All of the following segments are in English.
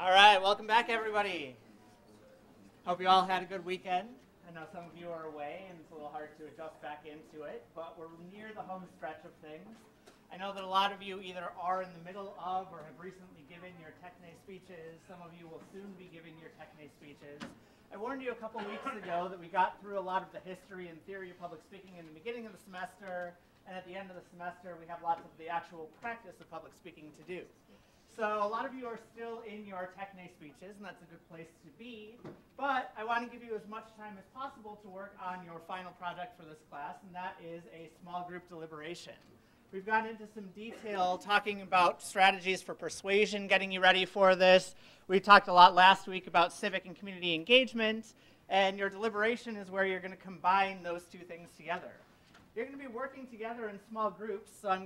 All right, welcome back, everybody. Hope you all had a good weekend. I know some of you are away, and it's a little hard to adjust back into it, but we're near the home stretch of things. I know that a lot of you either are in the middle of or have recently given your Techne speeches. Some of you will soon be giving your Techne speeches. I warned you a couple weeks ago that we got through a lot of the history and theory of public speaking in the beginning of the semester, and at the end of the semester, we have lots of the actual practice of public speaking to do. So a lot of you are still in your Techne speeches, and that's a good place to be. But I want to give you as much time as possible to work on your final project for this class, and that is a small group deliberation. We've gone into some detail talking about strategies for persuasion, getting you ready for this. We talked a lot last week about civic and community engagement, and your deliberation is where you're going to combine those two things together. You're going to be working together in small groups, so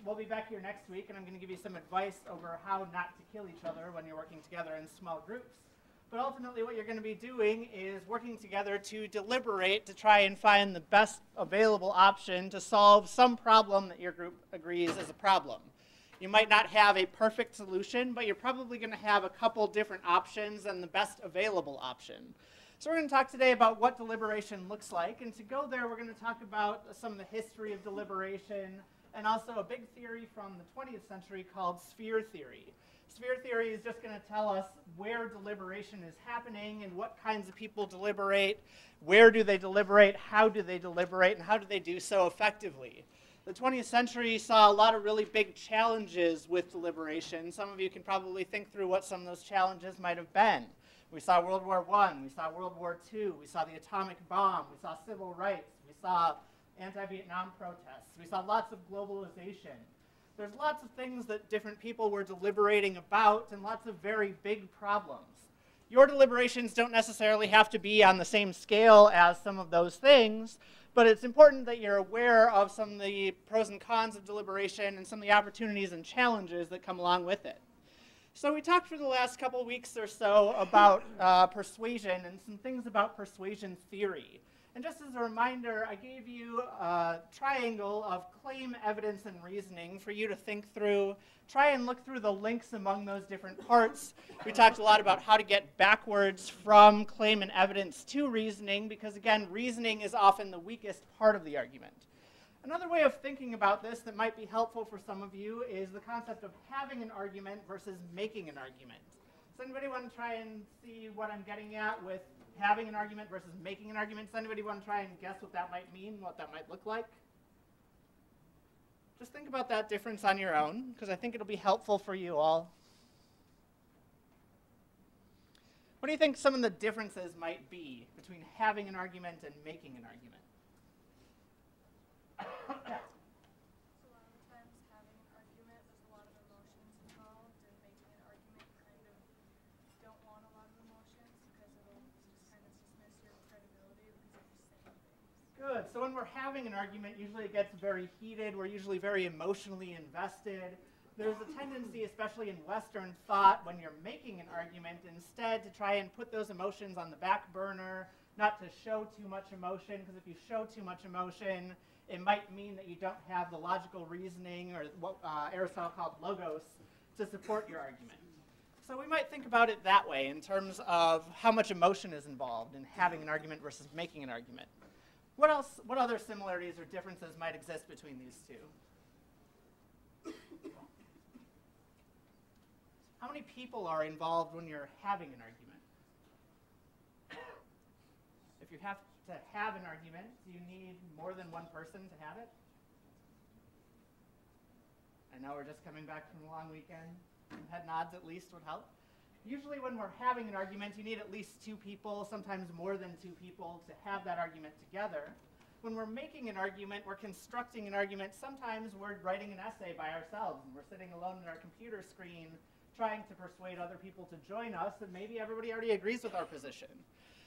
we'll be back here next week, and I'm going to give you some advice over how not to kill each other when you're working together in small groups. But ultimately what you're going to be doing is working together to deliberate to try and find the best available option to solve some problem that your group agrees is a problem. You might not have a perfect solution, but you're probably going to have a couple different options and the best available option. So we're going to talk today about what deliberation looks like, and to go there we're going to talk about some of the history of deliberation and also a big theory from the 20th century called sphere theory. Sphere theory is just going to tell us where deliberation is happening and what kinds of people deliberate, where do they deliberate, how do they deliberate, and how do they do so effectively. The 20th century saw a lot of really big challenges with deliberation. Some of you can probably think through what some of those challenges might have been. We saw World War I, we saw World War II, we saw the atomic bomb, we saw civil rights, we saw anti-Vietnam protests, we saw lots of globalization. There's lots of things that different people were deliberating about and lots of very big problems. Your deliberations don't necessarily have to be on the same scale as some of those things, but it's important that you're aware of some of the pros and cons of deliberation and some of the opportunities and challenges that come along with it. So we talked for the last couple weeks or so about persuasion and some things about persuasion theory. And just as a reminder, I gave you a triangle of claim, evidence, and reasoning for you to think through. Try and look through the links among those different parts. We talked a lot about how to get backwards from claim and evidence to reasoning, because again, reasoning is often the weakest part of the argument. Another way of thinking about this that might be helpful for some of you is the concept of having an argument versus making an argument. Does anybody want to try and see what I'm getting at with having an argument versus making an argument? Does anybody want to try and guess what that might mean, what that might look like? Just think about that difference on your own, because I think it'll be helpful for you all. What do you think some of the differences might be between having an argument and making an argument? So a lot of times having an argument, there's a lot of emotions involved, and making an argument kind of don't want a lot of emotions because it'll just kind of dismiss your credibility because you're just saying things. Good. So when we're having an argument, usually it gets very heated. We're usually very emotionally invested. There's a tendency, especially in Western thought, when you're making an argument, instead to try and put those emotions on the back burner, not to show too much emotion, because if you show too much emotion, it might mean that you don't have the logical reasoning, or what Aristotle called logos, to support your argument. So we might think about it that way in terms of how much emotion is involved in having an argument versus making an argument. What else? What other similarities or differences might exist between these two? How many people are involved when you're having an argument? If you have to have an argument, do you need more than one person to have it? I know we're just coming back from a long weekend. Some head nods at least would help. Usually when we're having an argument, you need at least two people, sometimes more than two people, to have that argument together. When we're making an argument, we're constructing an argument, sometimes we're writing an essay by ourselves, and we're sitting alone on our computer screen trying to persuade other people to join us, and maybe everybody already agrees with our position.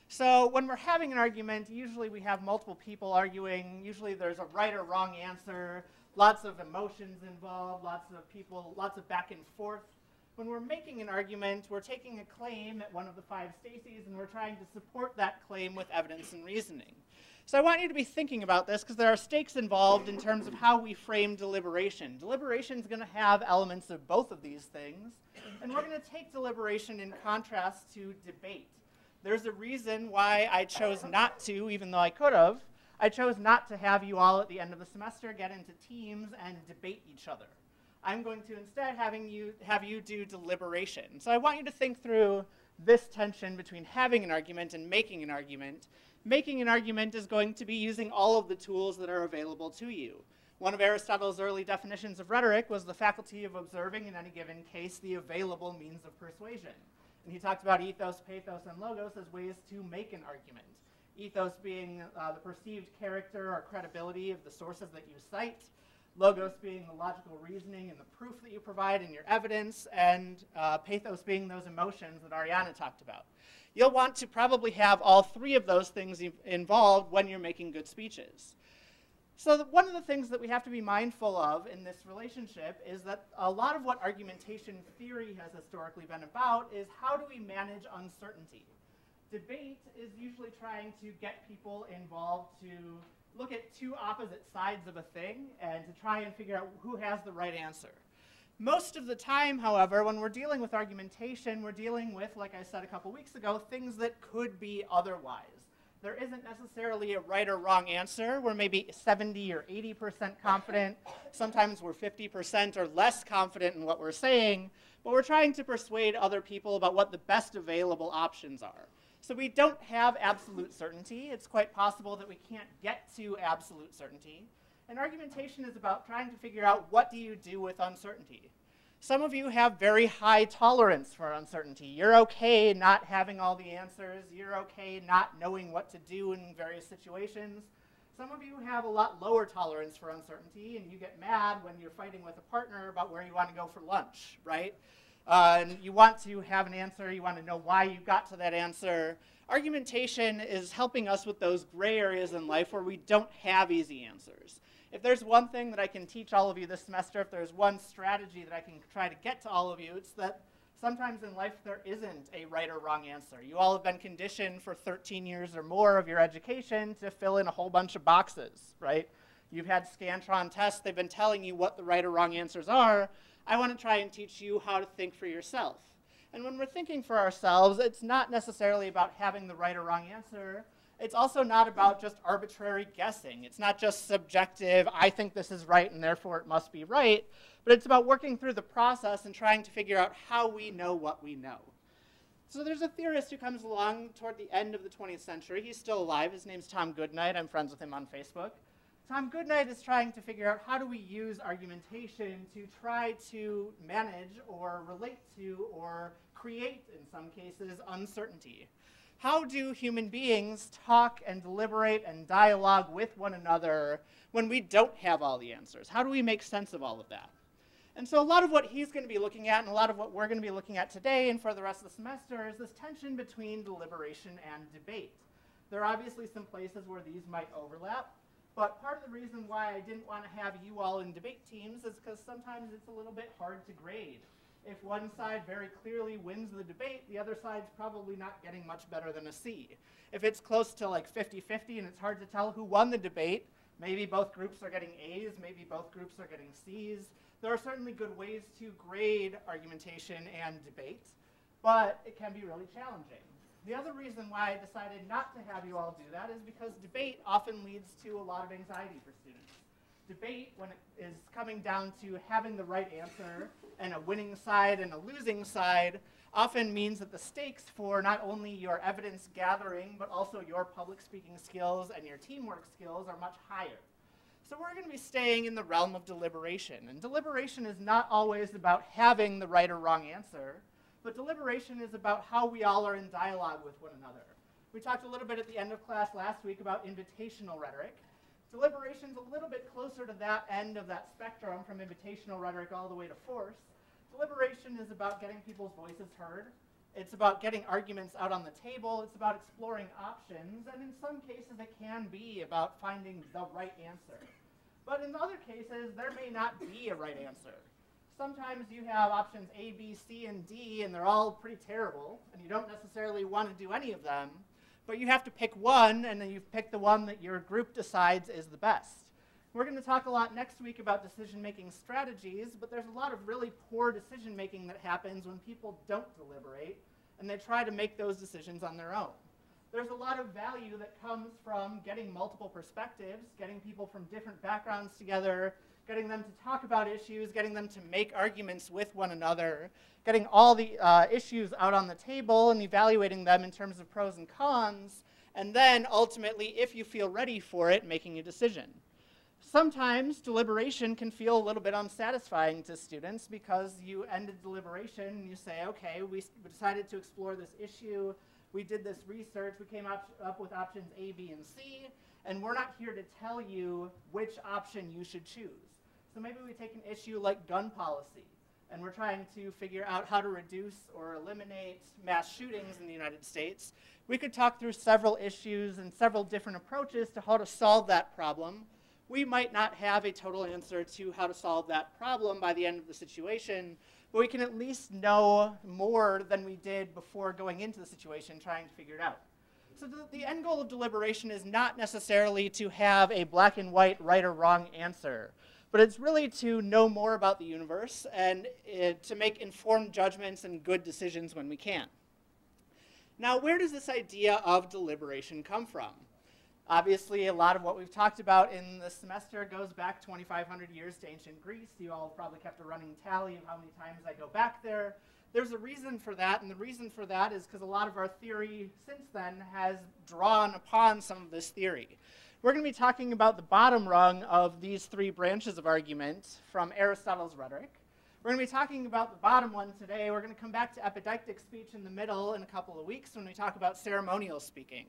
So when we're having an argument, usually we have multiple people arguing. Usually there's a right or wrong answer, lots of emotions involved, lots of people, lots of back and forth. When we're making an argument, we're taking a claim at one of the five stases, and we're trying to support that claim with evidence and reasoning. So I want you to be thinking about this because there are stakes involved in terms of how we frame deliberation. Deliberation is going to have elements of both of these things, and we're going to take deliberation in contrast to debate. There's a reason why I chose not to, even though I could have. I chose not to have you all at the end of the semester get into teams and debate each other. I'm going to instead have you do deliberation. So I want you to think through this tension between having an argument and making an argument. Making an argument is going to be using all of the tools that are available to you. One of Aristotle's early definitions of rhetoric was the faculty of observing in any given case the available means of persuasion. And he talked about ethos, pathos, and logos as ways to make an argument. Ethos being the perceived character or credibility of the sources that you cite, logos being the logical reasoning and the proof that you provide in your evidence, and pathos being those emotions that Ariana talked about. You'll want to probably have all three of those things involved when you're making good speeches. So one of the things that we have to be mindful of in this relationship is that a lot of what argumentation theory has historically been about is how do we manage uncertainty. Debate is usually trying to get people involved to look at two opposite sides of a thing and to try and figure out who has the right answer. Most of the time, however, when we're dealing with argumentation, we're dealing with, like I said a couple weeks ago, things that could be otherwise. There isn't necessarily a right or wrong answer. We're maybe 70 or 80% confident. Sometimes we're 50% or less confident in what we're saying, but we're trying to persuade other people about what the best available options are. So we don't have absolute certainty. It's quite possible that we can't get to absolute certainty. And argumentation is about trying to figure out what do you do with uncertainty. Some of you have very high tolerance for uncertainty. You're okay not having all the answers. You're okay not knowing what to do in various situations. Some of you have a lot lower tolerance for uncertainty, and you get mad when you're fighting with a partner about where you want to go for lunch, right? And you want to have an answer. You want to know why you got to that answer. Argumentation is helping us with those gray areas in life where we don't have easy answers. If there's one thing that I can teach all of you this semester, if there's one strategy that I can try to get to all of you, it's that sometimes in life there isn't a right or wrong answer. You all have been conditioned for 13 years or more of your education to fill in a whole bunch of boxes, right? You've had Scantron tests. They've been telling you what the right or wrong answers are. I want to try and teach you how to think for yourself. And when we're thinking for ourselves, it's not necessarily about having the right or wrong answer. It's also not about just arbitrary guessing. It's not just subjective, I think this is right and therefore it must be right, but it's about working through the process and trying to figure out how we know what we know. So there's a theorist who comes along toward the end of the 20th century. He's still alive. His name's Tom Goodnight. I'm friends with him on Facebook. Tom Goodnight is trying to figure out how do we use argumentation to try to manage or relate to or create, in some cases, uncertainty. How do human beings talk and deliberate and dialogue with one another when we don't have all the answers? How do we make sense of all of that? And so a lot of what he's going to be looking at and a lot of what we're going to be looking at today and for the rest of the semester is this tension between deliberation and debate. There are obviously some places where these might overlap, but part of the reason why I didn't want to have you all in debate teams is because sometimes it's a little bit hard to grade. If one side very clearly wins the debate, the other side's probably not getting much better than a C. If it's close to like 50-50 and it's hard to tell who won the debate, maybe both groups are getting A's, maybe both groups are getting C's. There are certainly good ways to grade argumentation and debate, but it can be really challenging. The other reason why I decided not to have you all do that is because debate often leads to a lot of anxiety for students. Debate, when it is coming down to having the right answer and a winning side and a losing side, often means that the stakes for not only your evidence gathering, but also your public speaking skills and your teamwork skills are much higher. So we're going to be staying in the realm of deliberation. And deliberation is not always about having the right or wrong answer, but deliberation is about how we all are in dialogue with one another. We talked a little bit at the end of class last week about invitational rhetoric. Deliberation's a little bit closer to that end of that spectrum from invitational rhetoric all the way to force. Deliberation is about getting people's voices heard. It's about getting arguments out on the table. It's about exploring options. And in some cases, it can be about finding the right answer. But in other cases, there may not be a right answer. Sometimes you have options A, B, C, and D, and they're all pretty terrible, and you don't necessarily want to do any of them. but you have to pick one, and then you pick the one that your group decides is the best. We're going to talk a lot next week about decision-making strategies, but there's a lot of really poor decision-making that happens when people don't deliberate, and they try to make those decisions on their own. There's a lot of value that comes from getting multiple perspectives, getting people from different backgrounds together, getting them to talk about issues, getting them to make arguments with one another, getting all the issues out on the table and evaluating them in terms of pros and cons, and then ultimately, if you feel ready for it, making a decision. Sometimes deliberation can feel a little bit unsatisfying to students because you ended deliberation and you say, okay, we decided to explore this issue, we did this research, we came up with options A, B, and C, and we're not here to tell you which option you should choose. So maybe we take an issue like gun policy, and we're trying to figure out how to reduce or eliminate mass shootings in the United States. We could talk through several issues and several different approaches to how to solve that problem. We might not have a total answer to how to solve that problem by the end of the situation, but we can at least know more than we did before going into the situation trying to figure it out. So the end goal of deliberation is not necessarily to have a black and white right or wrong answer, but it's really to know more about the universe and to make informed judgments and good decisions when we can. Now, where does this idea of deliberation come from? Obviously, a lot of what we've talked about in this semester goes back 2,500 years to ancient Greece. You all probably kept a running tally of how many times I go back there. There's a reason for that, and the reason for that is because a lot of our theory since then has drawn upon some of this theory. We're going to be talking about the bottom rung of these three branches of argument from Aristotle's rhetoric. We're going to be talking about the bottom one today. We're going to come back to epideictic speech in the middle in a couple of weeks when we talk about ceremonial speaking.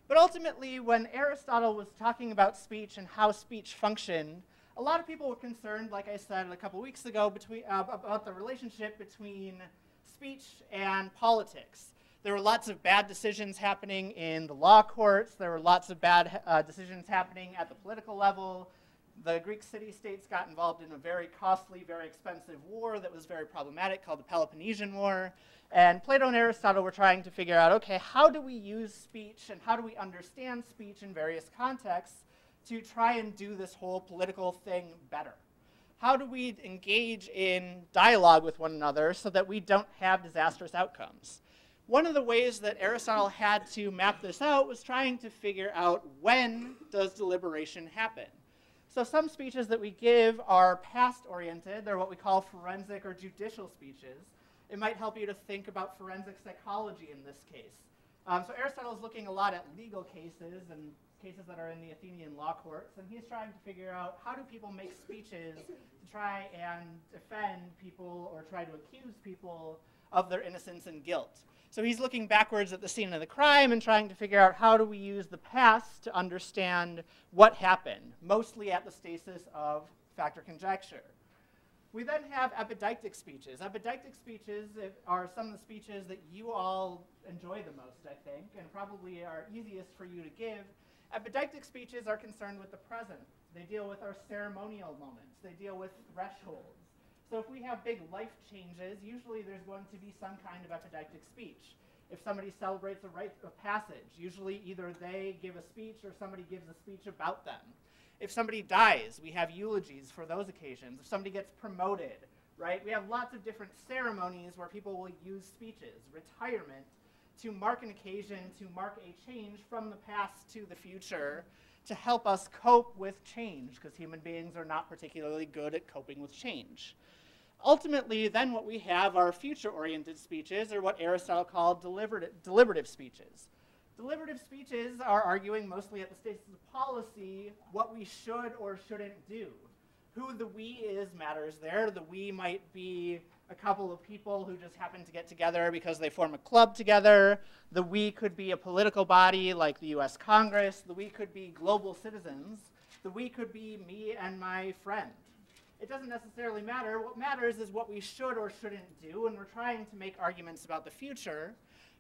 But ultimately, when Aristotle was talking about speech and how speech functioned, a lot of people were concerned, like I said a couple weeks ago, about the relationship between speech and politics. There were lots of bad decisions happening in the law courts. There were lots of bad decisions happening at the political level. The Greek city-states got involved in a very costly, very expensive war that was very problematic called the Peloponnesian War. And Plato and Aristotle were trying to figure out, okay, how do we use speech and how do we understand speech in various contexts to try and do this whole political thing better? How do we engage in dialogue with one another so that we don't have disastrous outcomes? One of the ways that Aristotle had to map this out was trying to figure out when does deliberation happen. So some speeches that we give are past-oriented. They're what we call forensic or judicial speeches. It might help you to think about forensic psychology in this case. So Aristotle is looking a lot at legal cases and cases that are in the Athenian law courts, and he's trying to figure out how do people make speeches to try and defend people or try to accuse people of their innocence and guilt. So he's looking backwards at the scene of the crime and trying to figure out how do we use the past to understand what happened, mostly at the stasis of fact or conjecture. We then have epideictic speeches. Epideictic speeches are some of the speeches that you all enjoy the most, I think, and probably are easiest for you to give. Epideictic speeches are concerned with the present. They deal with our ceremonial moments. They deal with thresholds. So if we have big life changes, usually there's going to be some kind of epideictic speech. If somebody celebrates a rite of passage, usually either they give a speech or somebody gives a speech about them. If somebody dies, we have eulogies for those occasions. If somebody gets promoted, right? We have lots of different ceremonies where people will use speeches. Retirement, to mark an occasion, to mark a change from the past to the future, to help us cope with change, because human beings are not particularly good at coping with change. Ultimately, then what we have are future-oriented speeches, or what Aristotle called deliberative speeches. Deliberative speeches are arguing mostly at the status of policy what we should or shouldn't do. Who the we is matters there. The we might be a couple of people who just happen to get together because they form a club together. The we could be a political body like the US Congress. The we could be global citizens. The we could be me and my friend. It doesn't necessarily matter. What matters is what we should or shouldn't do, and we're trying to make arguments about the future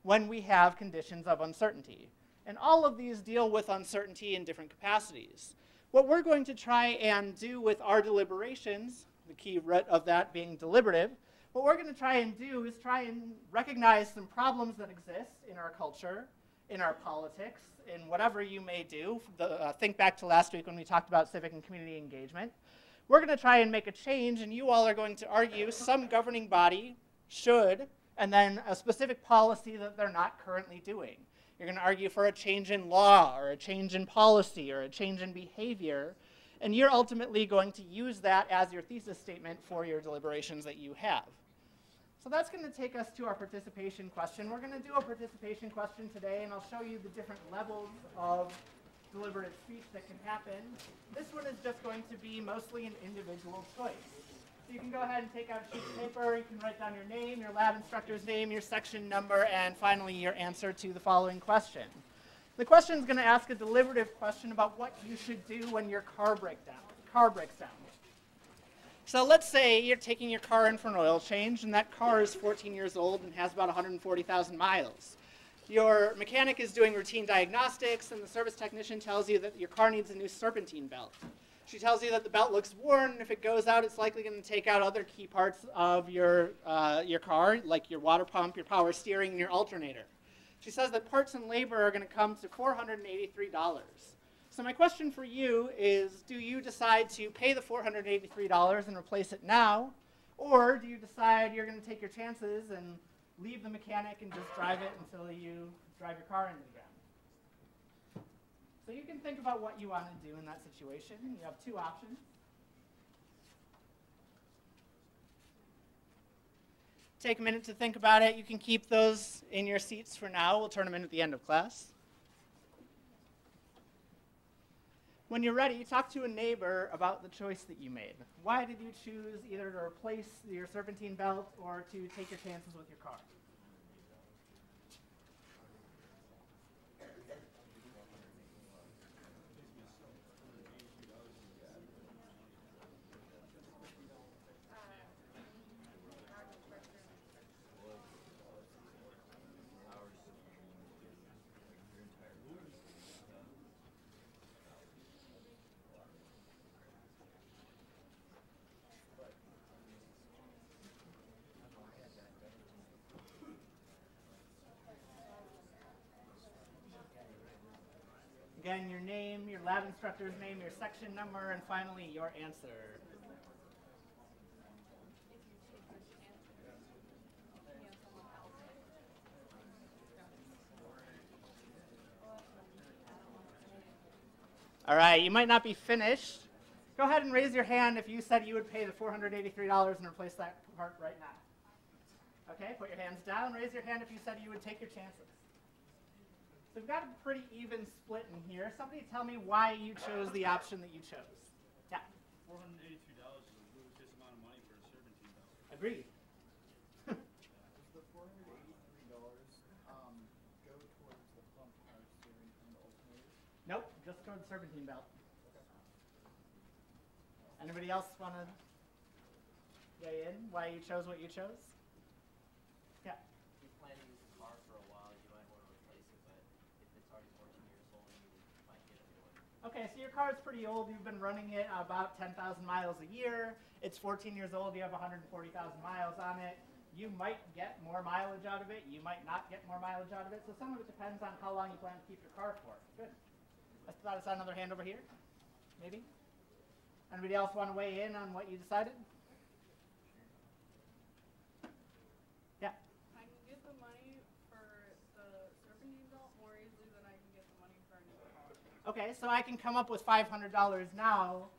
when we have conditions of uncertainty. And all of these deal with uncertainty in different capacities. What we're going to try and do with our deliberations, the key root of that being deliberative, what we're going to try and do is try and recognize some problems that exist in our culture in our politics, in whatever you may do. Think back to last week when we talked about civic and community engagement. We're going to try and make a change, and you all are going to argue some governing body should, and then a specific policy that they're not currently doing. You're going to argue for a change in law, or a change in policy, or a change in behavior, and you're ultimately going to use that as your thesis statement for your deliberations that you have. So that's going to take us to our participation question. We're going to do a participation question today, and I'll show you the different levels of deliberative speech that can happen. This one is just going to be mostly an individual choice. So you can go ahead and take out a sheet of paper. You can write down your name, your lab instructor's name, your section number, and finally your answer to the following question. The question is going to ask a deliberative question about what you should do when your car breaks down. So let's say you're taking your car in for an oil change, and that car is 14 years old and has about 140,000 miles. Your mechanic is doing routine diagnostics, and the service technician tells you that your car needs a new serpentine belt. She tells you that the belt looks worn, and if it goes out, it's likely going to take out other key parts of your car, like your water pump, your power steering, and your alternator. She says that parts and labor are going to come to $483. So my question for you is, do you decide to pay the $483 and replace it now, or do you decide you're going to take your chances and leave the mechanic and just drive it until you drive your car into the ground? So you can think about what you want to do in that situation. You have two options. Take a minute to think about it. You can keep those in your seats for now. We'll turn them in at the end of class. When you're ready, talk to a neighbor about the choice that you made. Why did you choose either to replace your serpentine belt or to take your chances with your car? Again, your name, your lab instructor's name, your section number, and finally your answer. All right, you might not be finished. Go ahead and raise your hand if you said you would pay the $483 and replace that part right now. Okay, put your hands down. Raise your hand if you said you would take your chances. So we've got a pretty even split in here. Somebody tell me why you chose the option that you chose. Yeah? $483 is a ludicrous amount of money for a serpentine belt. Agreed. Does the $483 go towards the pump, power steering, and the alternator? Nope, just go to the serpentine belt. Anybody else want to weigh in why you chose what you chose? Yeah. If you plan to use the car for a while, you might want to replace it, but if it's already 14 years old, you might get a new one. Okay, so your car is pretty old. You've been running it about 10,000 miles a year. It's 14 years old. You have 140,000 miles on it. You might get more mileage out of it. You might not get more mileage out of it. So some of it depends on how long you plan to keep your car for. Good. I thought I saw another hand over here. Maybe? Anybody else want to weigh in on what you decided? Yeah. I can get the money for the serpentine belt more easily than I can get the money for a new car. Okay, so I can come up with $500 now,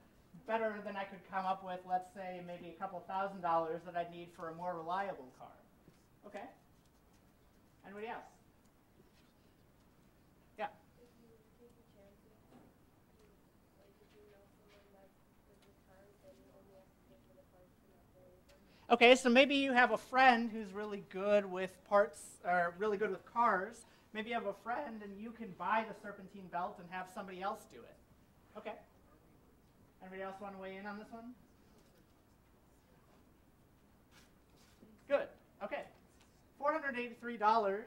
better than I could come up with, let's say, maybe a couple $1,000 that I'd need for a more reliable car. Okay. Anybody else? Yeah. If you take your chances, if you know someone that is with cars, then you only have to pay for the parts and not the labor. Okay, so maybe you have a friend who's really good with parts, or really good with cars. Maybe you have a friend and you can buy the serpentine belt and have somebody else do it. Okay. Anybody else want to weigh in on this one? Good. Okay. $483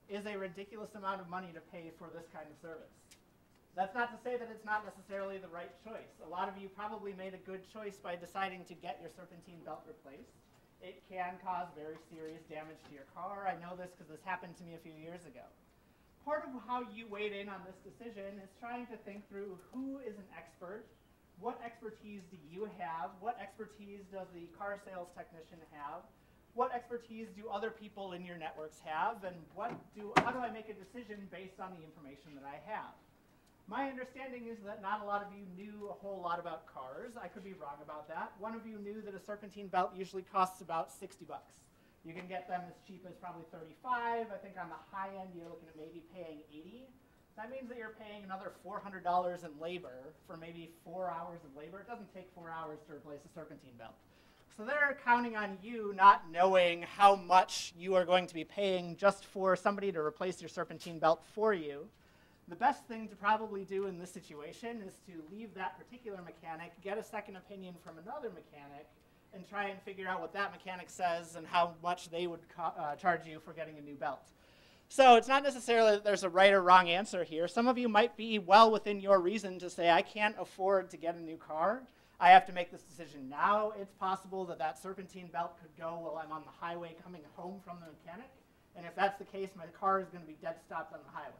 is a ridiculous amount of money to pay for this kind of service. That's not to say that it's not necessarily the right choice. A lot of you probably made a good choice by deciding to get your serpentine belt replaced. It can cause very serious damage to your car. I know this because this happened to me a few years ago. part of how you weighed in on this decision is trying to think through who is an expert, what expertise do you have, what expertise does the car sales technician have, what expertise do other people in your networks have, and how do I make a decision based on the information that I have? My understanding is that not a lot of you knew a whole lot about cars. I could be wrong about that. One of you knew that a serpentine belt usually costs about 60 bucks. You can get them as cheap as probably 35. I think on the high end, you're looking at maybe paying 80. That means that you're paying another $400 in labor for maybe 4 hours of labor. It doesn't take 4 hours to replace a serpentine belt. So they're counting on you not knowing how much you are going to be paying just for somebody to replace your serpentine belt for you. The best thing to probably do in this situation is to leave that particular mechanic, get a second opinion from another mechanic, and try and figure out what that mechanic says and how much they would charge you for getting a new belt. So it's not necessarily that there's a right or wrong answer here. Some of you might be well within your reason to say, I can't afford to get a new car. I have to make this decision now. It's possible that that serpentine belt could go while I'm on the highway coming home from the mechanic. And if that's the case, my car is going to be dead stopped on the highway.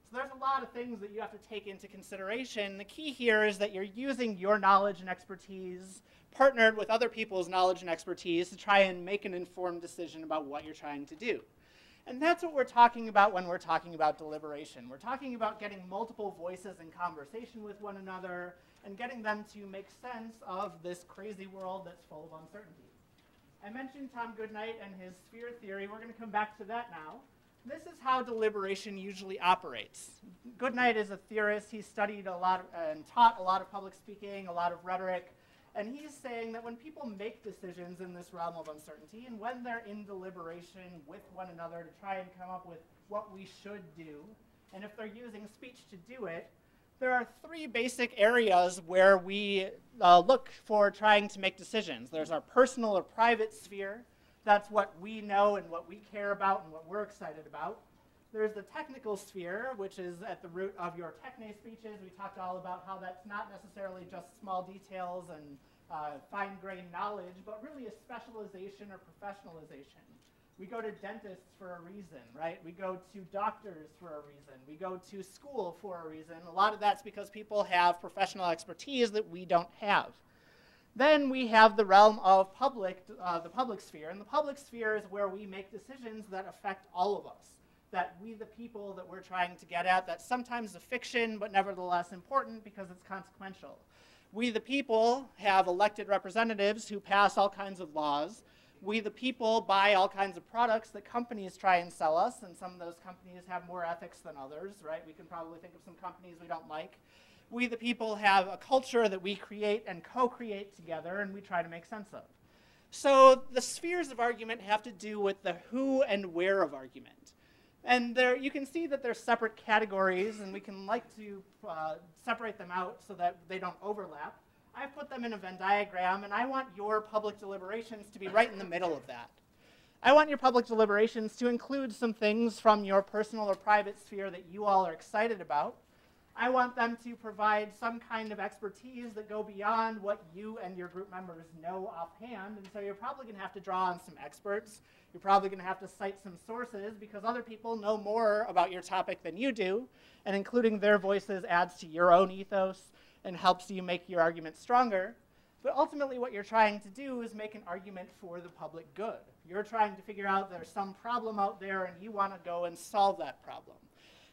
So there's a lot of things that you have to take into consideration. The key here is that you're using your knowledge and expertise partnered with other people's knowledge and expertise to try and make an informed decision about what you're trying to do. And that's what we're talking about when we're talking about deliberation. We're talking about getting multiple voices in conversation with one another and getting them to make sense of this crazy world that's full of uncertainty. I mentioned Tom Goodnight and his sphere theory. We're going to come back to that now. This is how deliberation usually operates. Goodnight is a theorist. He studied a lot and taught a lot of public speaking, a lot of rhetoric. And he's saying that when people make decisions in this realm of uncertainty, and when they're in deliberation with one another to try and come up with what we should do, and if they're using speech to do it, there are three basic areas where we look for trying to make decisions. There's our personal or private sphere. That's what we know and what we care about and what we're excited about. There's the technical sphere, which is at the root of your techne speeches. We talked all about how that's not necessarily just small details and fine-grained knowledge, but really a specialization or professionalization. We go to dentists for a reason, right? We go to doctors for a reason. We go to school for a reason. A lot of that's because people have professional expertise that we don't have. Then we have the realm of the public sphere. And the public sphere is where we make decisions that affect all of us, that we, the people that we're trying to get at, that's sometimes a fiction, but nevertheless important because it's consequential. We, the people, have elected representatives who pass all kinds of laws. We, the people, buy all kinds of products that companies try and sell us, and some of those companies have more ethics than others, right? We can probably think of some companies we don't like. We, the people, have a culture that we create and co-create together, and we try to make sense of. So the spheres of argument have to do with the who and where of argument. And there, you can see that they're separate categories, and we can like to separate them out so that they don't overlap. I've put them in a Venn diagram, and I want your public deliberations to be right in the middle of that. I want your public deliberations to include some things from your personal or private sphere that you all are excited about. I want them to provide some kind of expertise that go beyond what you and your group members know offhand, and so you're probably going to have to draw on some experts. You're probably going to have to cite some sources because other people know more about your topic than you do, and including their voices adds to your own ethos and helps you make your argument stronger. But ultimately what you're trying to do is make an argument for the public good. You're trying to figure out there's some problem out there and you want to go and solve that problem.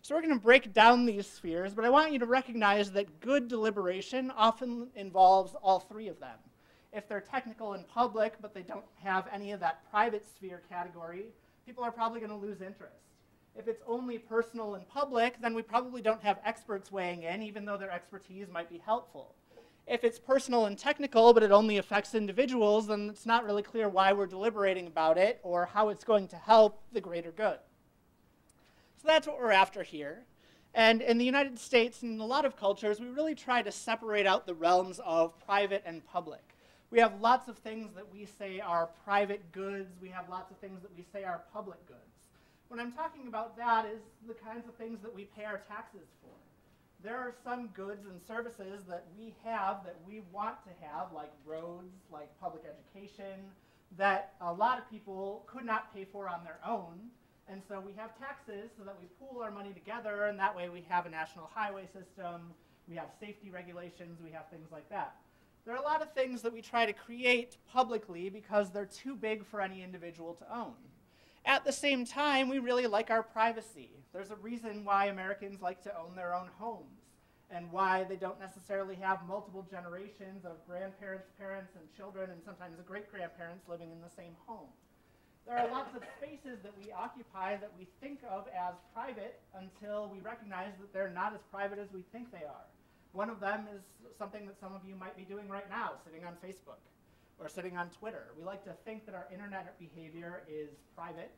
So we're going to break down these spheres, but I want you to recognize that good deliberation often involves all three of them. If they're technical and public, but they don't have any of that private sphere category, people are probably going to lose interest. If it's only personal and public, then we probably don't have experts weighing in, even though their expertise might be helpful. If it's personal and technical, but it only affects individuals, then it's not really clear why we're deliberating about it or how it's going to help the greater good. So that's what we're after here. And in the United States and in a lot of cultures, we really try to separate out the realms of private and public. We have lots of things that we say are private goods. We have lots of things that we say are public goods. What I'm talking about that is the kinds of things that we pay our taxes for. There are some goods and services that we have that we want to have, like roads, like public education, that a lot of people could not pay for on their own. And so we have taxes so that we pool our money together, and that way we have a national highway system, we have safety regulations, we have things like that. There are a lot of things that we try to create publicly because they're too big for any individual to own. At the same time, we really like our privacy. There's a reason why Americans like to own their own homes and why they don't necessarily have multiple generations of grandparents, parents, and children, and sometimes great-grandparents living in the same home. There are lots of spaces that we occupy that we think of as private until we recognize that they're not as private as we think they are. One of them is something that some of you might be doing right now, sitting on Facebook or sitting on Twitter. We like to think that our internet behavior is private.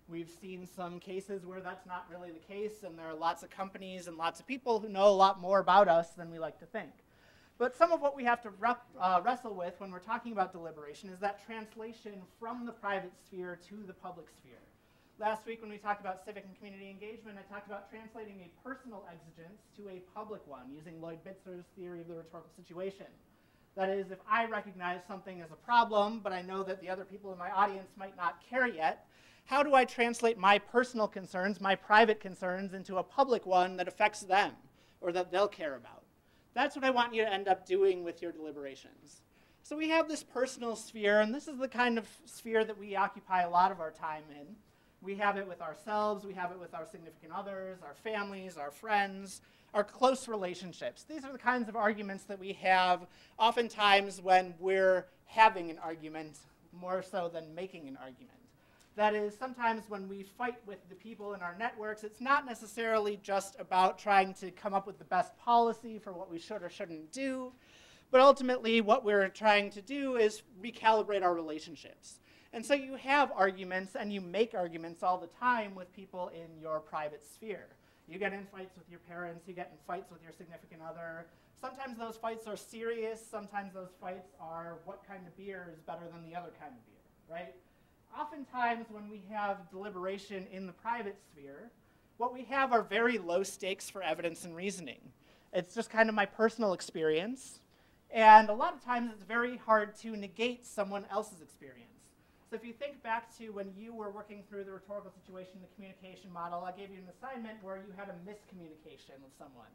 We've seen some cases where that's not really the case, and there are lots of companies and lots of people who know a lot more about us than we like to think. But some of what we have to wrestle with when we're talking about deliberation is that translation from the private sphere to the public sphere. Last week when we talked about civic and community engagement, I talked about translating a personal exigence to a public one, using Lloyd Bitzer's theory of the rhetorical situation. That is, if I recognize something as a problem, but I know that the other people in my audience might not care yet, how do I translate my personal concerns, my private concerns, into a public one that affects them or that they'll care about? That's what I want you to end up doing with your deliberations. So we have this personal sphere, and this is the kind of sphere that we occupy a lot of our time in. We have it with ourselves, we have it with our significant others, our families, our friends, our close relationships. These are the kinds of arguments that we have oftentimes when we're having an argument, more so than making an argument. That is, sometimes when we fight with the people in our networks, it's not necessarily just about trying to come up with the best policy for what we should or shouldn't do, but ultimately what we're trying to do is recalibrate our relationships. And so you have arguments and you make arguments all the time with people in your private sphere. You get in fights with your parents, you get in fights with your significant other. Sometimes those fights are serious, sometimes those fights are what kind of beer is better than the other kind of beer, right? Oftentimes when we have deliberation in the private sphere, what we have are very low stakes for evidence and reasoning. It's just kind of my personal experience, and a lot of times it's very hard to negate someone else's experience. So if you think back to when you were working through the rhetorical situation, the communication model, I gave you an assignment where you had a miscommunication with someone.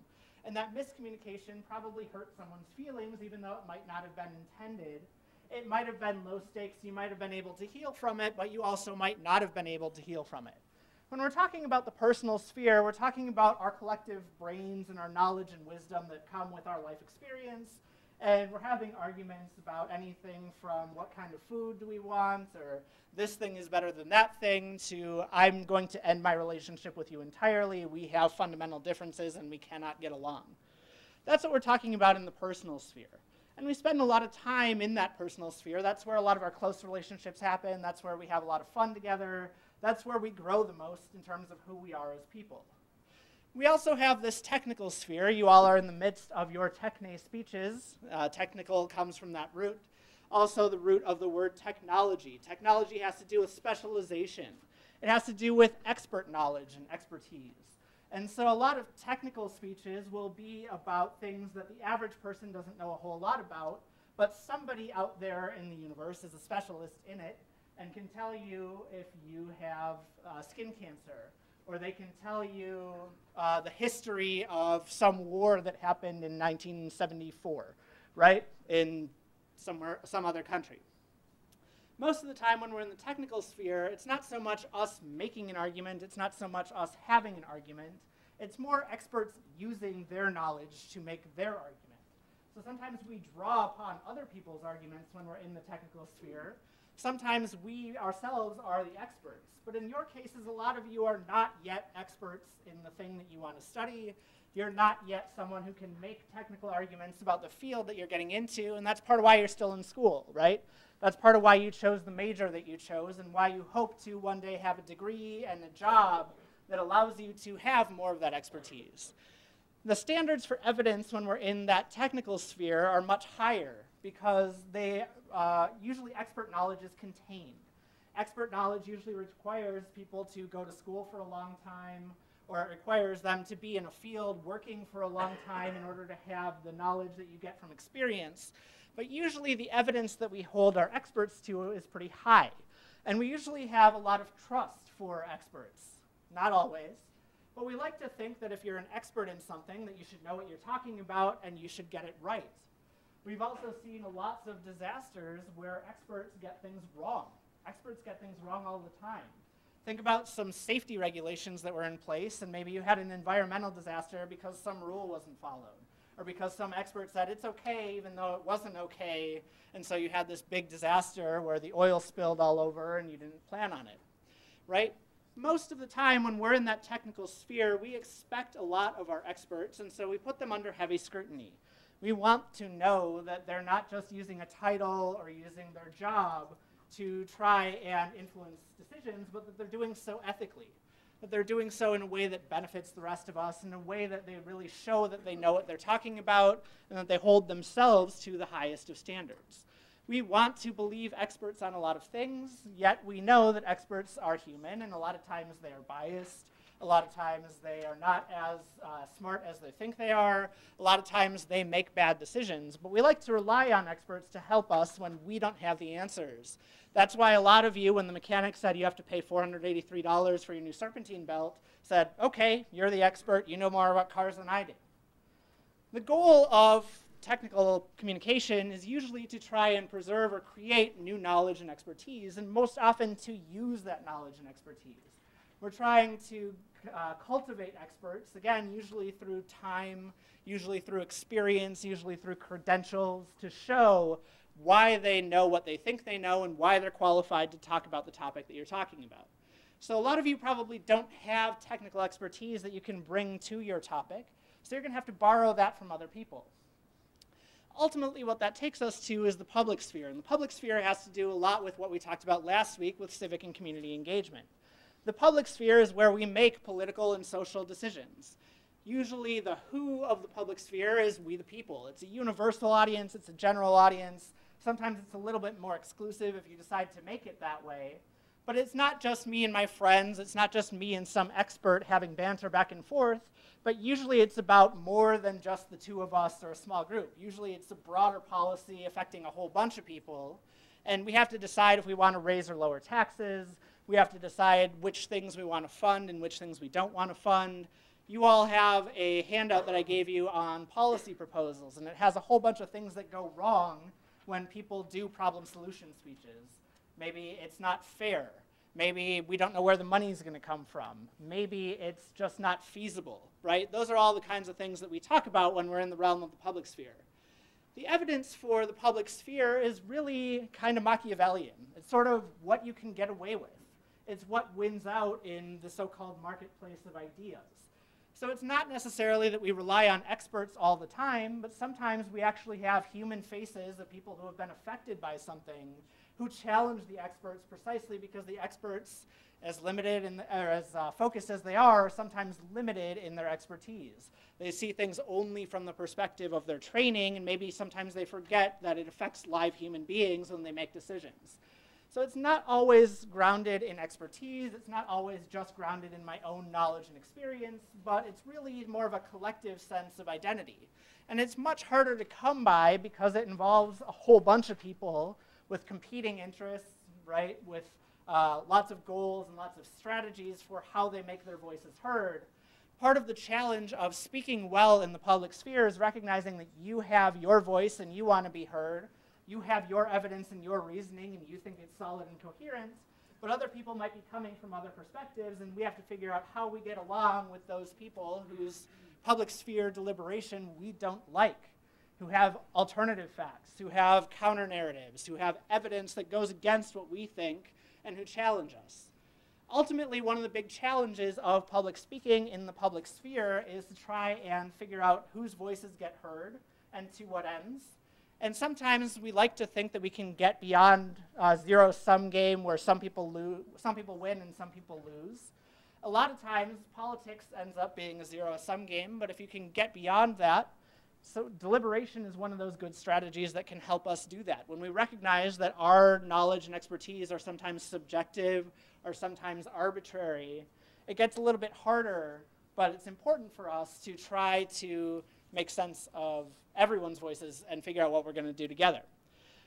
And that miscommunication probably hurt someone's feelings, even though it might not have been intended. It might have been low stakes, you might have been able to heal from it, but you also might not have been able to heal from it. When we're talking about the personal sphere, we're talking about our collective brains and our knowledge and wisdom that come with our life experience. And we're having arguments about anything from what kind of food do we want, or this thing is better than that thing, to I'm going to end my relationship with you entirely. We have fundamental differences and we cannot get along. That's what we're talking about in the personal sphere. And we spend a lot of time in that personal sphere. That's where a lot of our close relationships happen. That's where we have a lot of fun together. That's where we grow the most in terms of who we are as people. We also have this technical sphere. You all are in the midst of your techne speeches. Technical comes from that root. Also the root of the word technology. Technology has to do with specialization. It has to do with expert knowledge and expertise. And so a lot of technical speeches will be about things that the average person doesn't know a whole lot about, but somebody out there in the universe is a specialist in it and can tell you if you have skin cancer, or they can tell you the history of some war that happened in 1974, right, in some other country. Most of the time when we're in the technical sphere, it's not so much us making an argument, it's not so much us having an argument, it's more experts using their knowledge to make their argument. So sometimes we draw upon other people's arguments when we're in the technical sphere. Sometimes we ourselves are the experts. But in your cases, a lot of you are not yet experts in the thing that you want to study. You're not yet someone who can make technical arguments about the field that you're getting into, and that's part of why you're still in school, right? That's part of why you chose the major that you chose and why you hope to one day have a degree and a job that allows you to have more of that expertise. The standards for evidence when we're in that technical sphere are much higher because they usually expert knowledge is contained. Expert knowledge usually requires people to go to school for a long time, or it requires them to be in a field working for a long time in order to have the knowledge that you get from experience. But usually the evidence that we hold our experts to is pretty high. And we usually have a lot of trust for experts. Not always. But we like to think that if you're an expert in something, that you should know what you're talking about and you should get it right. We've also seen lots of disasters where experts get things wrong. Experts get things wrong all the time. Think about some safety regulations that were in place, and maybe you had an environmental disaster because some rule wasn't followed, or because some expert said it's okay even though it wasn't okay, and so you had this big disaster where the oil spilled all over and you didn't plan on it, right? Most of the time when we're in that technical sphere, we expect a lot of our experts, and so we put them under heavy scrutiny. We want to know that they're not just using a title or using their job to try and influence decisions, but that they're doing so ethically, that they're doing so in a way that benefits the rest of us, in a way that they really show that they know what they're talking about, and that they hold themselves to the highest of standards. We want to believe experts on a lot of things, yet we know that experts are human, and a lot of times they are biased. A lot of times they are not as smart as they think they are. A lot of times they make bad decisions. But we like to rely on experts to help us when we don't have the answers. That's why a lot of you, when the mechanic said you have to pay $483 for your new serpentine belt, said, okay, you're the expert. You know more about cars than I do. The goal of technical communication is usually to try and preserve or create new knowledge and expertise, and most often to use that knowledge and expertise. We're trying to cultivate experts, again, usually through time, usually through experience, usually through credentials, to show why they know what they think they know and why they're qualified to talk about the topic that you're talking about. So a lot of you probably don't have technical expertise that you can bring to your topic, so you're going to have to borrow that from other people. Ultimately, what that takes us to is the public sphere, and the public sphere has to do a lot with what we talked about last week with civic and community engagement. The public sphere is where we make political and social decisions. Usually the who of the public sphere is we the people. It's a universal audience, it's a general audience. Sometimes it's a little bit more exclusive if you decide to make it that way. But it's not just me and my friends, it's not just me and some expert having banter back and forth, but usually it's about more than just the two of us or a small group. Usually it's a broader policy affecting a whole bunch of people, and we have to decide if we want to raise or lower taxes. We have to decide which things we want to fund and which things we don't want to fund. You all have a handout that I gave you on policy proposals, and it has a whole bunch of things that go wrong when people do problem solution speeches. Maybe it's not fair. Maybe we don't know where the money is going to come from. Maybe it's just not feasible, right? Those are all the kinds of things that we talk about when we're in the realm of the public sphere. The evidence for the public sphere is really kind of Machiavellian. It's sort of what you can get away with. It's what wins out in the so-called marketplace of ideas. So it's not necessarily that we rely on experts all the time, but sometimes we actually have human faces of people who have been affected by something who challenge the experts precisely because the experts, as limited or as focused as they are sometimes limited in their expertise. They see things only from the perspective of their training, and maybe sometimes they forget that it affects live human beings when they make decisions. So it's not always grounded in expertise, it's not always just grounded in my own knowledge and experience, but it's really more of a collective sense of identity. And it's much harder to come by because it involves a whole bunch of people with competing interests, right, with lots of goals and lots of strategies for how they make their voices heard. Part of the challenge of speaking well in the public sphere is recognizing that you have your voice and you want to be heard. You have your evidence and your reasoning, and you think it's solid and coherent, but other people might be coming from other perspectives, and we have to figure out how we get along with those people whose public sphere deliberation we don't like, who have alternative facts, who have counter-narratives, who have evidence that goes against what we think, and who challenge us. Ultimately, one of the big challenges of public speaking in the public sphere is to try and figure out whose voices get heard and to what ends. And sometimes we like to think that we can get beyond a zero-sum game where some people win and some people lose. A lot of times, politics ends up being a zero-sum game, but if you can get beyond that, so deliberation is one of those good strategies that can help us do that. When we recognize that our knowledge and expertise are sometimes subjective or sometimes arbitrary, it gets a little bit harder, but it's important for us to try to make sense of everyone's voices and figure out what we're going to do together.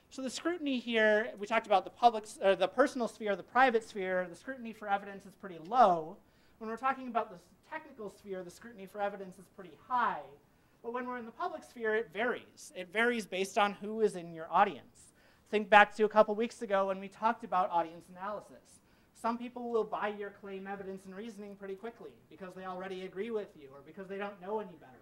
So the scrutiny here, we talked about the personal sphere, the private sphere, the scrutiny for evidence is pretty low. When we're talking about the technical sphere, the scrutiny for evidence is pretty high. But when we're in the public sphere, it varies. It varies based on who is in your audience. Think back to a couple weeks ago when we talked about audience analysis. Some people will buy your claim, evidence, and reasoning pretty quickly because they already agree with you or because they don't know any better.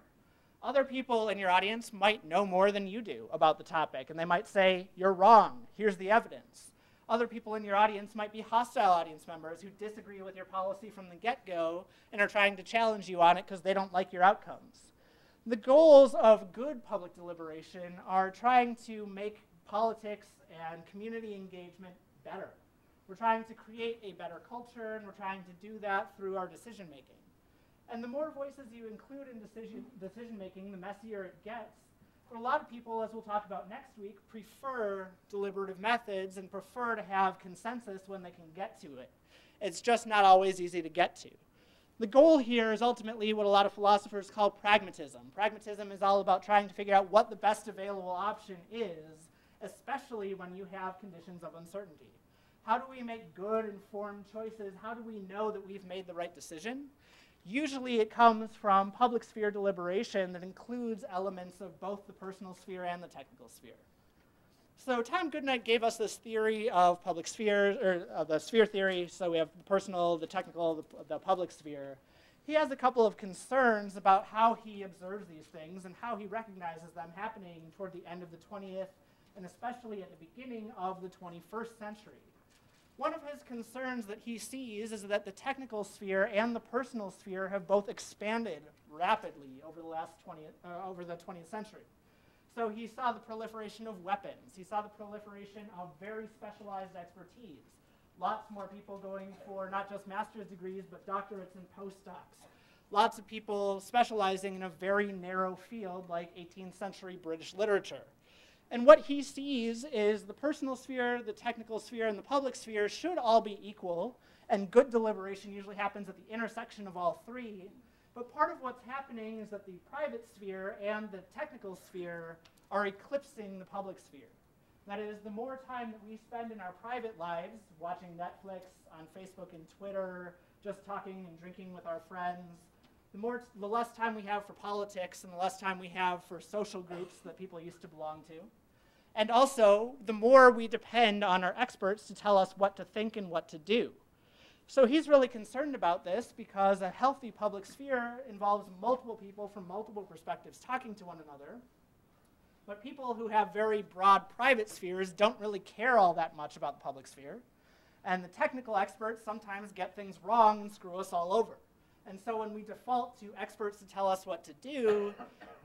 Other people in your audience might know more than you do about the topic, and they might say, you're wrong, here's the evidence. Other people in your audience might be hostile audience members who disagree with your policy from the get-go and are trying to challenge you on it because they don't like your outcomes. The goals of good public deliberation are trying to make politics and community engagement better. We're trying to create a better culture, and we're trying to do that through our decision-making. And the more voices you include in decision-making, the messier it gets. But a lot of people, as we'll talk about next week, prefer deliberative methods and prefer to have consensus when they can get to it. It's just not always easy to get to. The goal here is ultimately what a lot of philosophers call pragmatism. Pragmatism is all about trying to figure out what the best available option is, especially when you have conditions of uncertainty. How do we make good, informed choices? How do we know that we've made the right decision? Usually it comes from public sphere deliberation that includes elements of both the personal sphere and the technical sphere. So Tom Goodnight gave us this theory of public spheres, or the sphere theory. So we have the personal, the technical, the public sphere. He has a couple of concerns about how he observes these things and how he recognizes them happening toward the end of the 20th and especially at the beginning of the 21st century. One of his concerns that he sees is that the technical sphere and the personal sphere have both expanded rapidly over the 20th century. So he saw the proliferation of weapons. He saw the proliferation of very specialized expertise. Lots more people going for not just master's degrees, but doctorates and postdocs. Lots of people specializing in a very narrow field like 18th century British literature. And what he sees is the personal sphere, the technical sphere, and the public sphere should all be equal, and good deliberation usually happens at the intersection of all three. But part of what's happening is that the private sphere and the technical sphere are eclipsing the public sphere. That is, the more time that we spend in our private lives, watching Netflix, on Facebook and Twitter, just talking and drinking with our friends, the less time we have for politics and the less time we have for social groups that people used to belong to. And also, the more we depend on our experts to tell us what to think and what to do. So he's really concerned about this because a healthy public sphere involves multiple people from multiple perspectives talking to one another. But people who have very broad private spheres don't really care all that much about the public sphere. And the technical experts sometimes get things wrong and screw us all over. And so when we default to experts to tell us what to do,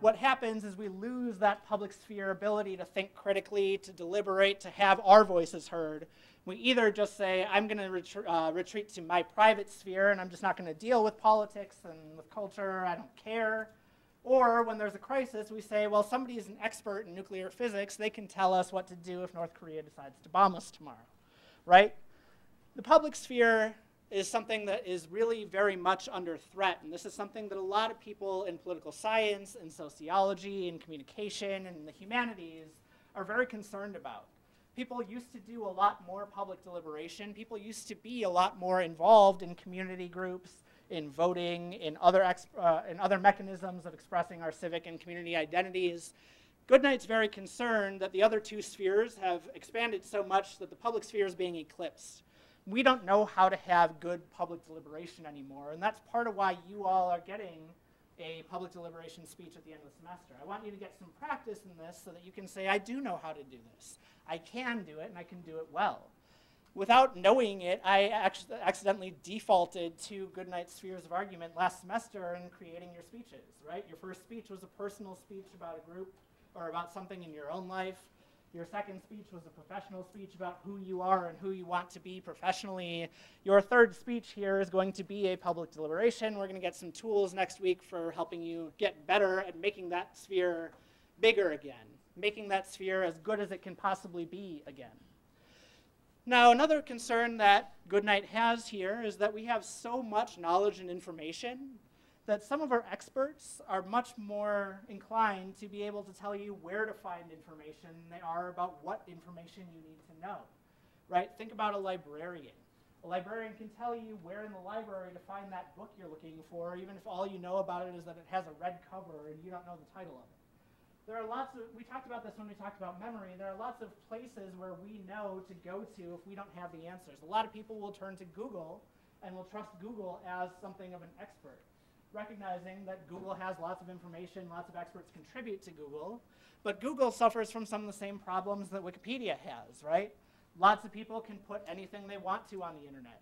what happens is we lose that public sphere ability to think critically, to deliberate, to have our voices heard. We either just say, I'm going to retreat to my private sphere and I'm just not going to deal with politics and with culture, I don't care. Or when there's a crisis, we say, well, somebody is an expert in nuclear physics, they can tell us what to do if North Korea decides to bomb us tomorrow, right? The public sphere is something that is really very much under threat. And this is something that a lot of people in political science and sociology and communication and the humanities are very concerned about. People used to do a lot more public deliberation. People used to be a lot more involved in community groups, in voting, in other mechanisms of expressing our civic and community identities. Goodnight's very concerned that the other two spheres have expanded so much that the public sphere is being eclipsed. We don't know how to have good public deliberation anymore, and that's part of why you all are getting a public deliberation speech at the end of the semester. I want you to get some practice in this so that you can say, I do know how to do this. I can do it, and I can do it well. Without knowing it, I actually accidentally defaulted to Goodnight's spheres of argument last semester in creating your speeches, right? Your first speech was a personal speech about a group or about something in your own life. Your second speech was a professional speech about who you are and who you want to be professionally. Your third speech here is going to be a public deliberation. We're going to get some tools next week for helping you get better at making that sphere bigger again, making that sphere as good as it can possibly be again. Now, another concern that Goodnight has here is that we have so much knowledge and information that some of our experts are much more inclined to be able to tell you where to find information than they are about what information you need to know, right? Think about a librarian. A librarian can tell you where in the library to find that book you're looking for, even if all you know about it is that it has a red cover and you don't know the title of it. There are lots of, we talked about this when we talked about memory, there are lots of places where we know to go to if we don't have the answers. A lot of people will turn to Google and will trust Google as something of an expert, recognizing that Google has lots of information, lots of experts contribute to Google, but Google suffers from some of the same problems that Wikipedia has, right? Lots of people can put anything they want to on the internet.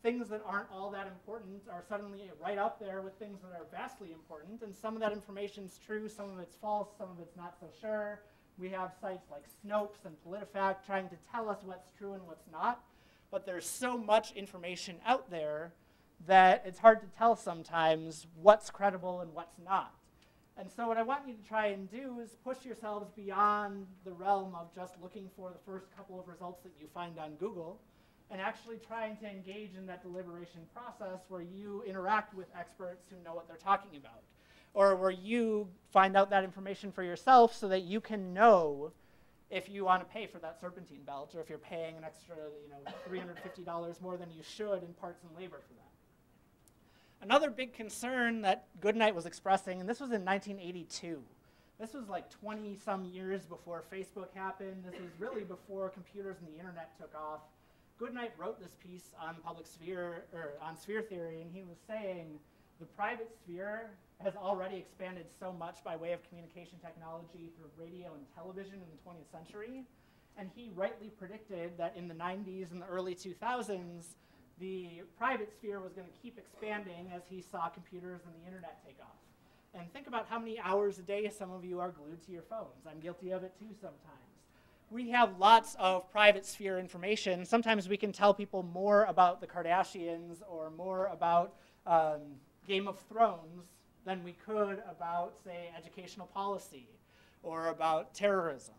Things that aren't all that important are suddenly right up there with things that are vastly important, and some of that information's true, some of it's false, some of it's not so sure. We have sites like Snopes and PolitiFact trying to tell us what's true and what's not, but there's so much information out there that it's hard to tell sometimes what's credible and what's not. And so what I want you to try and do is push yourselves beyond the realm of just looking for the first couple of results that you find on Google, and actually trying to engage in that deliberation process where you interact with experts who know what they're talking about, or where you find out that information for yourself so that you can know if you want to pay for that serpentine belt, or if you're paying an extra, $350 more than you should in parts and labor for that. Another big concern that Goodnight was expressing, and this was in 1982. This was like 20-some years before Facebook happened. This was really before computers and the internet took off. Goodnight wrote this piece on public sphere, or on sphere theory, and he was saying the private sphere has already expanded so much by way of communication technology through radio and television in the 20th century. And he rightly predicted that in the 90s and the early 2000s, the private sphere was going to keep expanding as he saw computers and the internet take off. And think about how many hours a day some of you are glued to your phones. I'm guilty of it too sometimes. We have lots of private sphere information. Sometimes we can tell people more about the Kardashians or more about Game of Thrones than we could about, say, educational policy or about terrorism.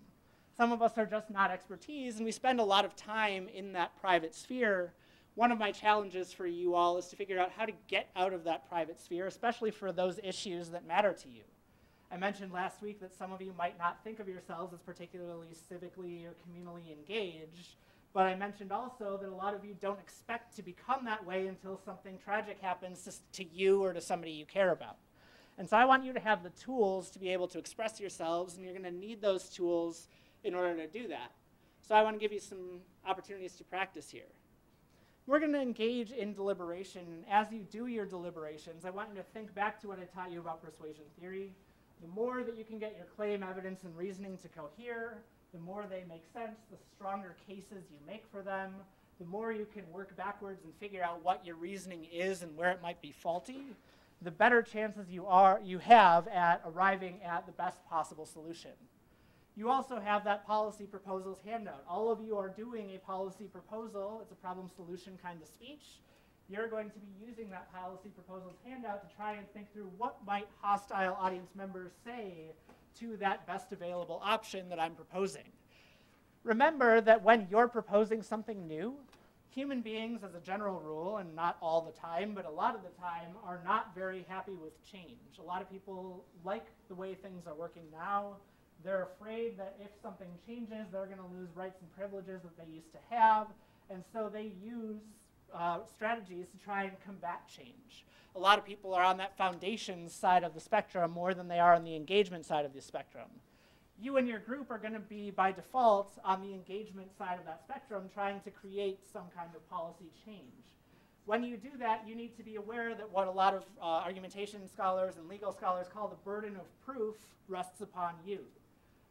Some of us are just not expertise, and we spend a lot of time in that private sphere. One of my challenges for you all is to figure out how to get out of that private sphere, especially for those issues that matter to you. I mentioned last week that some of you might not think of yourselves as particularly civically or communally engaged, but I mentioned also that a lot of you don't expect to become that way until something tragic happens to you or to somebody you care about. And so I want you to have the tools to be able to express yourselves, and you're going to need those tools in order to do that. So I want to give you some opportunities to practice here. We're going to engage in deliberation. As you do your deliberations, I want you to think back to what I taught you about persuasion theory. The more that you can get your claim, evidence, and reasoning to cohere, the more they make sense, the stronger cases you make for them, the more you can work backwards and figure out what your reasoning is and where it might be faulty, the better chances you have at arriving at the best possible solution. You also have that policy proposals handout. All of you are doing a policy proposal. It's a problem solution kind of speech. You're going to be using that policy proposals handout to try and think through what might hostile audience members say to that best available option that I'm proposing. Remember that when you're proposing something new, human beings as a general rule, and not all the time, but a lot of the time, are not very happy with change. A lot of people like the way things are working now. They're afraid that if something changes, they're going to lose rights and privileges that they used to have, and so they use strategies to try and combat change. A lot of people are on that foundation side of the spectrum more than they are on the engagement side of the spectrum. You and your group are going to be, by default, on the engagement side of that spectrum, trying to create some kind of policy change. When you do that, you need to be aware that what a lot of argumentation scholars and legal scholars call the burden of proof rests upon you.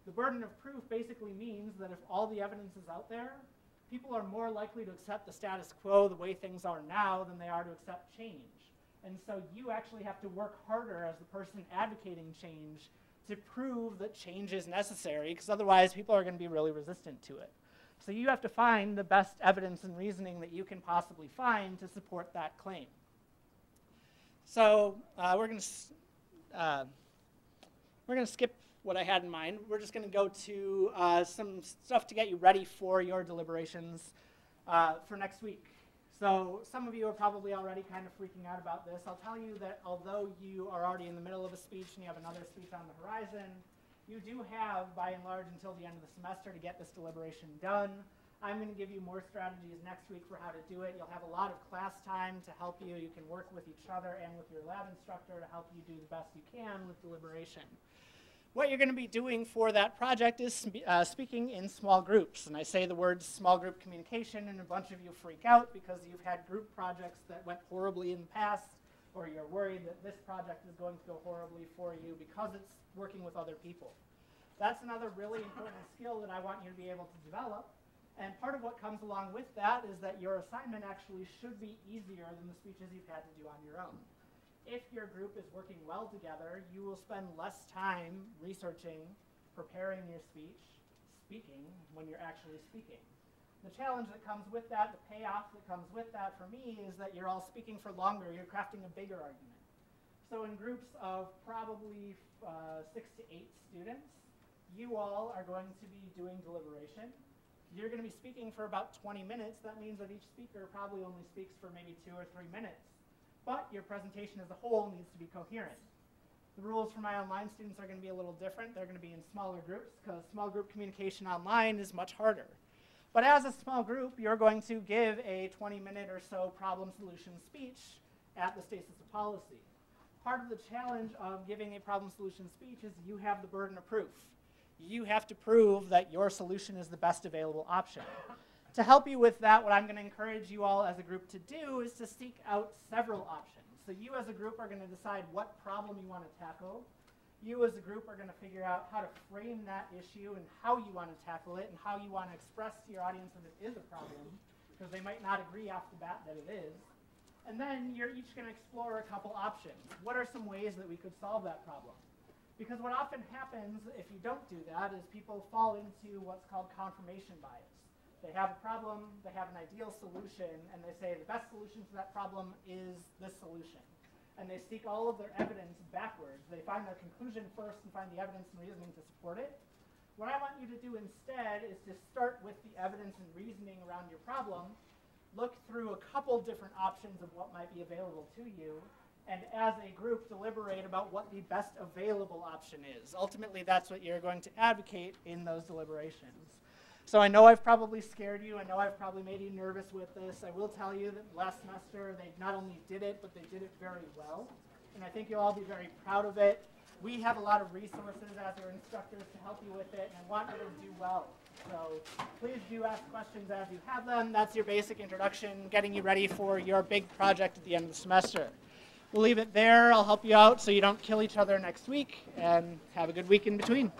The burden of proof basically means that if all the evidence is out there, people are more likely to accept the status quo the way things are now than they are to accept change. And so you actually have to work harder as the person advocating change to prove that change is necessary, because otherwise people are going to be really resistant to it. So you have to find the best evidence and reasoning that you can possibly find to support that claim. So we're going to skip what I had in mind. We're just going to go to some stuff to get you ready for your deliberations for next week. So some of you are probably already kind of freaking out about this. I'll tell you that although you are already in the middle of a speech and you have another speech on the horizon, you do have, by and large, until the end of the semester to get this deliberation done. I'm going to give you more strategies next week for how to do it. You'll have a lot of class time to help you. You can work with each other and with your lab instructor to help you do the best you can with deliberation. What you're going to be doing for that project is speaking in small groups. And I say the words small group communication, and a bunch of you freak out because you've had group projects that went horribly in the past, or you're worried that this project is going to go horribly for you because it's working with other people. That's another really important skill that I want you to be able to develop. And part of what comes along with that is that your assignment actually should be easier than the speeches you've had to do on your own. If your group is working well together, you will spend less time researching, preparing your speech, speaking when you're actually speaking. The challenge that comes with that, the payoff that comes with that for me is that you're all speaking for longer, you're crafting a bigger argument. So in groups of probably 6 to 8 students, you all are going to be doing deliberation. You're going to be speaking for about 20 minutes. That means that each speaker probably only speaks for maybe 2 or 3 minutes. But your presentation as a whole needs to be coherent. The rules for my online students are going to be a little different. They're going to be in smaller groups because small group communication online is much harder. But as a small group, you're going to give a 20-minute or so problem solution speech at the Stasis of Policy. Part of the challenge of giving a problem solution speech is you have the burden of proof. You have to prove that your solution is the best available option. To help you with that, what I'm going to encourage you all as a group to do is to seek out several options. So you as a group are going to decide what problem you want to tackle. You as a group are going to figure out how to frame that issue and how you want to tackle it and how you want to express to your audience that it is a problem, because they might not agree off the bat that it is. And then you're each going to explore a couple options. What are some ways that we could solve that problem? Because what often happens if you don't do that is people fall into what's called confirmation bias. They have a problem, they have an ideal solution, and they say the best solution to that problem is this solution. And they seek all of their evidence backwards. They find their conclusion first and find the evidence and reasoning to support it. What I want you to do instead is to start with the evidence and reasoning around your problem, look through a couple different options of what might be available to you, and as a group deliberate about what the best available option is. Ultimately, that's what you're going to advocate in those deliberations. So I know I've probably scared you. I know I've probably made you nervous with this. I will tell you that last semester they not only did it, but they did it very well. And I think you'll all be very proud of it. We have a lot of resources as your instructors to help you with it, and I want you to do well. So please do ask questions as you have them. That's your basic introduction, getting you ready for your big project at the end of the semester. We'll leave it there. I'll help you out so you don't kill each other next week, and have a good week in between.